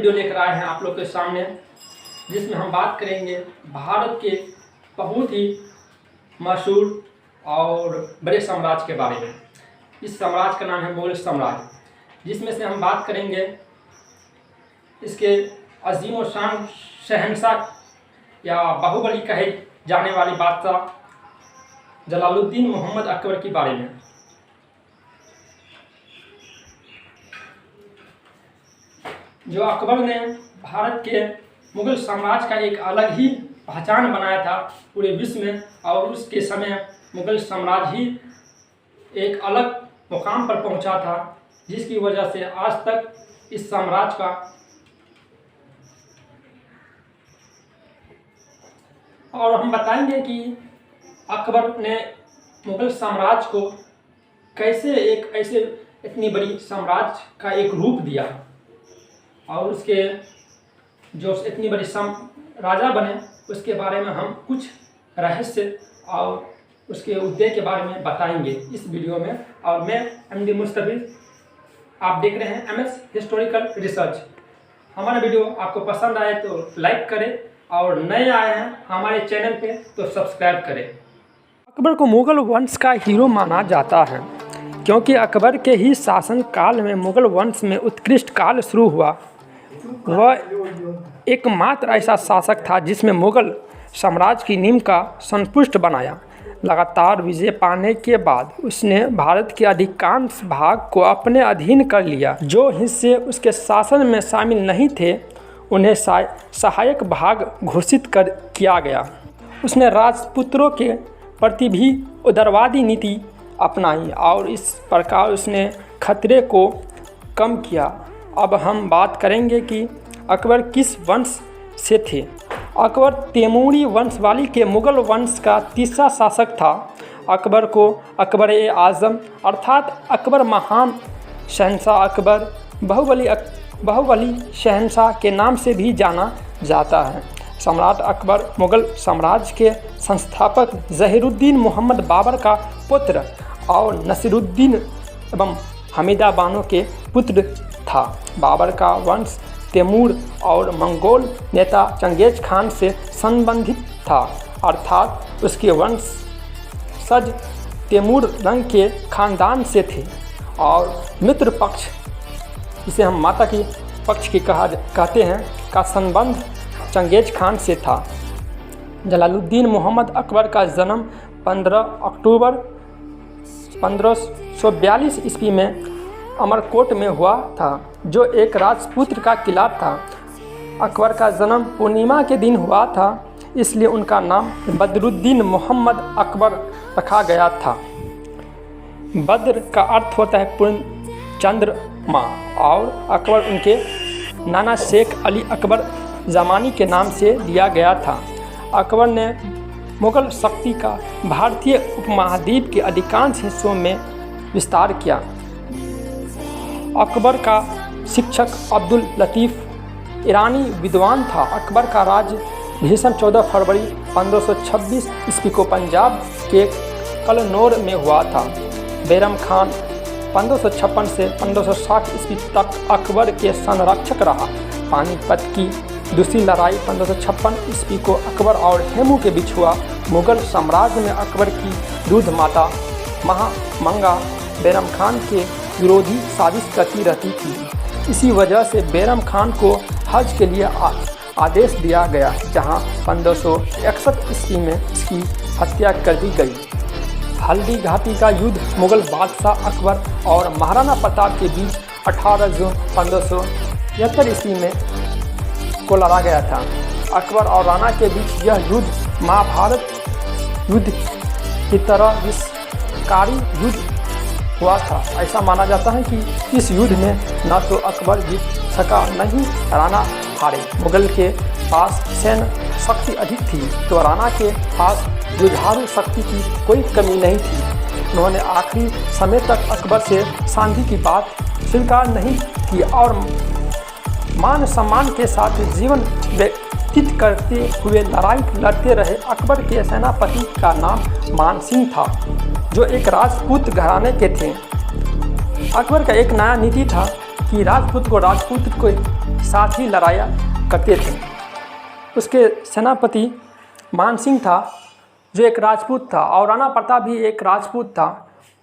Video लेकर आए हैं आप लोग के सामने, जिसमें हम बात करेंगे भारत के बहुत ही मशहूर और बड़े साम्राज्य के बारे में। इस साम्राज्य का नाम है मुगल साम्राज्य, जिसमें से हम बात करेंगे इसके अजीम और शान शहंशाह या बाहुबली कहे जाने वाले बादशाह जलालुद्दीन मोहम्मद अकबर के बारे में। जो अकबर ने भारत के मुगल साम्राज्य का एक अलग ही पहचान बनाया था पूरे विश्व में, और उसके समय मुगल साम्राज्य ही एक अलग मुकाम पर पहुंचा था, जिसकी वजह से आज तक इस साम्राज्य का और हम बताएंगे कि अकबर ने मुगल साम्राज्य को कैसे एक ऐसे इतनी बड़ी साम्राज्य का एक रूप दिया, और उसके जो इतनी बड़ी राजा बने उसके बारे में हम कुछ रहस्य और उसके उद्देश्य के बारे में बताएंगे इस वीडियो में। और मैं एमडी मुस्तफिज, आप देख रहे हैं एमएस हिस्टोरिकल रिसर्च। हमारा वीडियो आपको पसंद आए तो लाइक करें, और नए आए हैं हमारे चैनल पे तो सब्सक्राइब करें। अकबर को मुगल वंश का हीरो माना जाता है, क्योंकि अकबर के ही शासन काल में मुगल वंश में उत्कृष्ट काल शुरू हुआ। वह एकमात्र ऐसा शासक था जिसमें मुगल साम्राज्य की नींव का संपुष्ट बनाया। लगातार विजय पाने के बाद उसने भारत के अधिकांश भाग को अपने अधीन कर लिया। जो हिस्से उसके शासन में शामिल नहीं थे उन्हें सहायक भाग घोषित किया गया। उसने राजपुत्रों के प्रति भी उदारवादी नीति अपनाई, और इस प्रकार उसने खतरे को कम किया। अब हम बात करेंगे कि अकबर किस वंश से थे। अकबर तैमूरी वंशावली के मुगल वंश का तीसरा शासक था। अकबर को अकबर-ए-आज़म अर्थात अकबर महान शहंशाह अकबर बाहुबली शहंशाह के नाम से भी जाना जाता है। सम्राट अकबर मुगल साम्राज्य के संस्थापक ज़हीरुद्दीन मोहम्मद बाबर का पुत्र और नसीरुद्दीन एवं हमीदा बानो के पुत्र था। बाबर का वंश तैमूर और मंगोल नेता चंगेज खान से संबंधित था, अर्थात उसके वंशज तैमूर रंग के खानदान से थे। और मित्र पक्ष, जिसे हम माता की पक्ष की कहते हैं, का संबंध चंगेज खान से था। जलालुद्दीन मोहम्मद अकबर का जन्म 15 अक्टूबर 1542 ईस्वी में अमरकोट में हुआ था, जो एक राजपुत्र का किला था। अकबर का जन्म पूर्णिमा के दिन हुआ था, इसलिए उनका नाम बदरुद्दीन मोहम्मद अकबर रखा गया था। बद्र का अर्थ होता है पूर्ण चंद्रमा, और अकबर उनके नाना शेख अली अकबर जमानी के नाम से दिया गया था। अकबर ने मुगल शक्ति का भारतीय उपमहाद्वीप के अधिकांश हिस्सों में विस्तार किया। अकबर का शिक्षक अब्दुल लतीफ़ ईरानी विद्वान था। अकबर का राज्याभिषेक 14 फरवरी 1526 ईस्वी को पंजाब के कलनौर में हुआ था। बैरम खान 1556 से 1560 ईस्वी तक अकबर के संरक्षक रहा। पानीपत की दूसरी लड़ाई 1556 ईस्वी को अकबर और हेमू के बीच हुआ। मुगल साम्राज्य में अकबर की दूध माता महामंगा बैरम खान के विरोधी साजिश करती रहती थी। इसी वजह से बैरम खान को हज के लिए आदेश दिया गया, जहां 1561 ईस्वी में इसकी हत्या कर दी गई। हल्दी घाटी का युद्ध मुगल बादशाह अकबर और महाराणा प्रताप के बीच 18 जून 1573 ईस्वी में को लड़ा गया था। अकबर और राणा के बीच यह युद्ध महाभारत युद्ध की तरह विषकारी युद्ध हुआ था। ऐसा माना जाता है कि इस युद्ध में न तो अकबर जीत सका, न ही राणा हारे। मुगल के पास सैन्य शक्ति अधिक थी, तो राणा के पास जुझारू शक्ति की कोई कमी नहीं थी। उन्होंने आखिरी समय तक अकबर से सांझी की बात स्वीकार नहीं की और मान सम्मान के साथ जीवन व्यतीत करते हुए लड़ाई लड़ते रहे। अकबर के सेनापति का नाम मान सिंह था, जो एक राजपूत घराने के थे। अकबर का एक नया नीति था कि राजपूत को साथ ही लड़ाया करते थे। उसके सेनापति मान सिंह था जो एक राजपूत था और राणा प्रताप भी एक राजपूत था।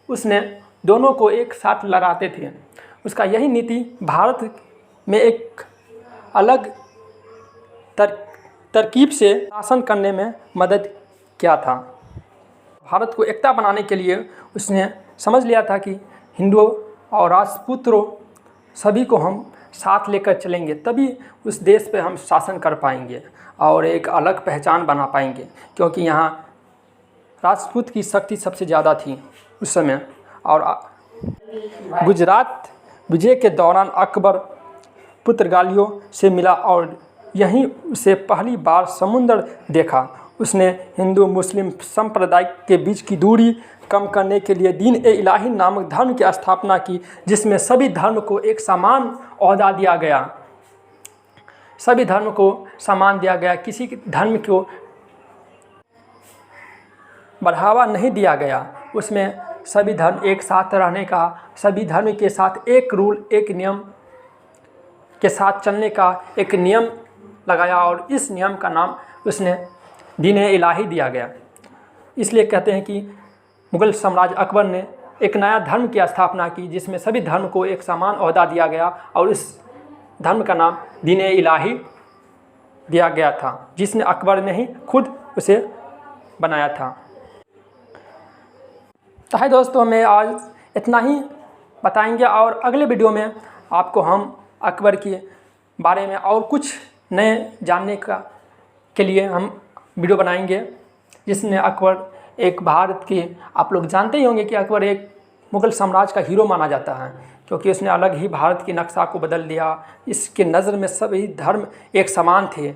उसने दोनों को एक साथ लड़ाते थे। उसका यही नीति भारत में एक अलग तरकीब से शासन करने में मदद किया था। भारत को एकता बनाने के लिए उसने समझ लिया था कि हिंदुओं और राजपूतों सभी को हम साथ लेकर चलेंगे, तभी उस देश पे हम शासन कर पाएंगे और एक अलग पहचान बना पाएंगे, क्योंकि यहाँ राजपूत की शक्ति सबसे ज़्यादा थी उस समय। और गुजरात विजय के दौरान अकबर पुर्तगालियों से मिला और यहीं उसे पहली बार समुद्र देखा। उसने हिंदू मुस्लिम संप्रदाय के बीच की दूरी कम करने के लिए दीन-ए-इलाही नामक धर्म की स्थापना की, जिसमें सभी धर्म को एक समान ओहदा दिया गया। सभी धर्म को समान दिया गया, किसी धर्म को बढ़ावा नहीं दिया गया। उसमें सभी धर्म एक साथ रहने का, सभी धर्म के साथ एक रूल एक नियम के साथ चलने का एक नियम लगाया और इस नियम का नाम उसने दीन-ए-इलाही दिया गया। इसलिए कहते हैं कि मुग़ल साम्राज्य अकबर ने एक नया धर्म की स्थापना की, जिसमें सभी धर्म को एक समान ओहदा दिया गया और इस धर्म का नाम दीन-ए-इलाही दिया गया था, जिसने अकबर ने ही खुद उसे बनाया था। तो है दोस्तों, मैं आज इतना ही बताएंगे और अगले वीडियो में आपको हम अकबर के बारे में और कुछ नए जानने के लिए हम वीडियो बनाएंगे, जिसमें अकबर एक भारत के, आप लोग जानते ही होंगे कि अकबर एक मुग़ल साम्राज्य का हीरो माना जाता है, क्योंकि उसने अलग ही भारत के नक्शा को बदल दिया। इसके नज़र में सभी धर्म एक समान थे।